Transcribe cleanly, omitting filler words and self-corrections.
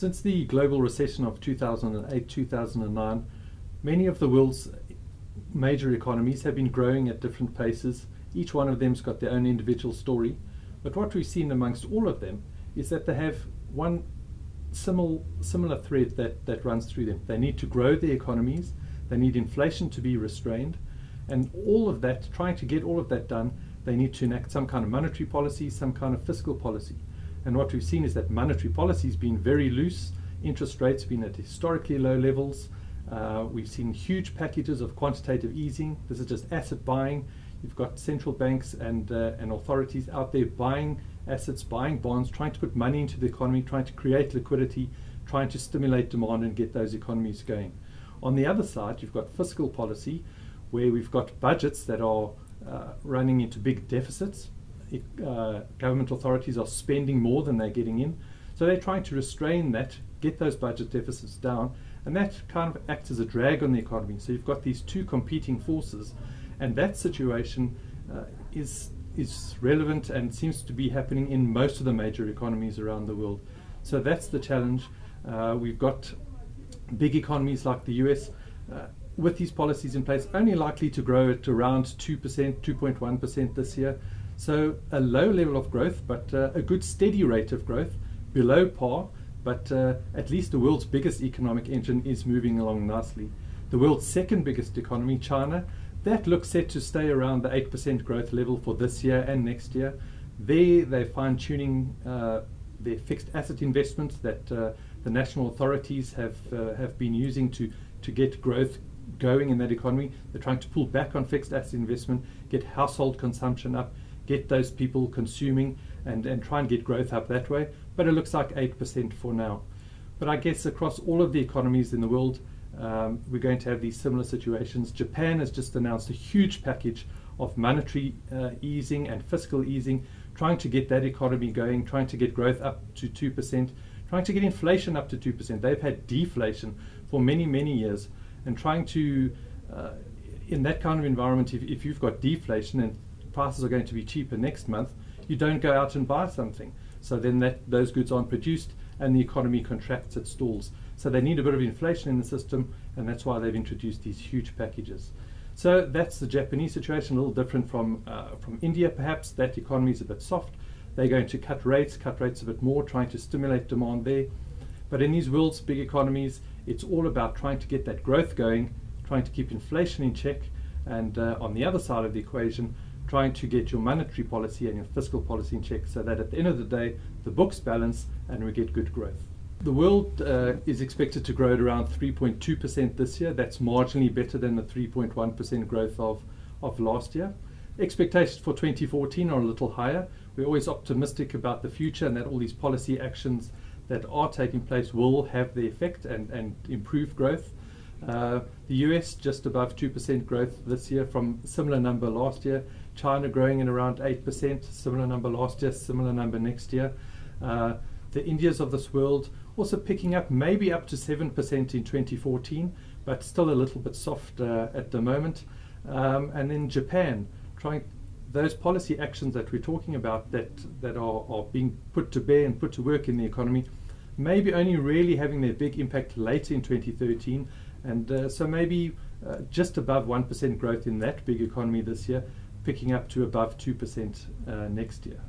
Since the global recession of 2008-2009, many of the world's major economies have been growing at different paces. Each one of them's got their own individual story. But what we've seen amongst all of them is that they have one similar thread that runs through them. They need to grow their economies, they need inflation to be restrained, and all of that, trying to get all of that done, they need to enact some kind of monetary policy, some kind of fiscal policy. And what we've seen is that monetary policy has been very loose, interest rates have been at historically low levels. We've seen huge packages of quantitative easing. This is just asset buying. You've got central banks and authorities out there buying assets, buying bonds, trying to put money into the economy, trying to create liquidity, trying to stimulate demand and get those economies going. On the other side, you've got fiscal policy, where we've got budgets that are running into big deficits. Government authorities are spending more than they're getting in. So they're trying to restrain that, get those budget deficits down, and that kind of acts as a drag on the economy. So you've got these two competing forces, and that situation is relevant and seems to be happening in most of the major economies around the world. So that's the challenge. We've got big economies like the US with these policies in place only likely to grow at around 2%, 2.1% this year. So a low level of growth, but a good steady rate of growth, below par, but at least the world's biggest economic engine is moving along nicely. The world's second biggest economy, China, that looks set to stay around the 8% growth level for this year and next year. They're fine-tuning their fixed asset investments that the national authorities have been using to get growth going in that economy. They're trying to pull back on fixed asset investment, get household consumption up, get those people consuming, and try and get growth up that way. But it looks like 8% for now. But I guess across all of the economies in the world, we're going to have these similar situations. Japan has just announced a huge package of monetary easing and fiscal easing, trying to get that economy going, trying to get growth up to 2%, trying to get inflation up to 2%. They've had deflation for many, many years, and trying to, in that kind of environment, if you've got deflation and prices are going to be cheaper next month, you don't go out and buy something. So then those goods aren't produced and the economy contracts, it stalls. So they need a bit of inflation in the system, and that's why they've introduced these huge packages. So that's the Japanese situation, a little different from India perhaps. That economy is a bit soft. They're going to cut rates a bit more, trying to stimulate demand there. But in these world's big economies, it's all about trying to get that growth going, trying to keep inflation in check, and on the other side of the equation, trying to get your monetary policy and your fiscal policy in check, so that at the end of the day, the books balance and we get good growth. The world is expected to grow at around 3.2% this year. That's marginally better than the 3.1% growth of last year. Expectations for 2014 are a little higher. We're always optimistic about the future and that all these policy actions that are taking place will have the effect and improve growth. The US just above 2% growth this year from a similar number last year. China growing at around 8%, similar number last year, similar number next year. The Indias of this world also picking up, maybe up to 7% in 2014, but still a little bit soft at the moment. And then Japan, trying those policy actions that we're talking about that are being put to bear and put to work in the economy, maybe only really having their big impact later in 2013, and so maybe just above 1% growth in that big economy this year, picking up to above 2% next year.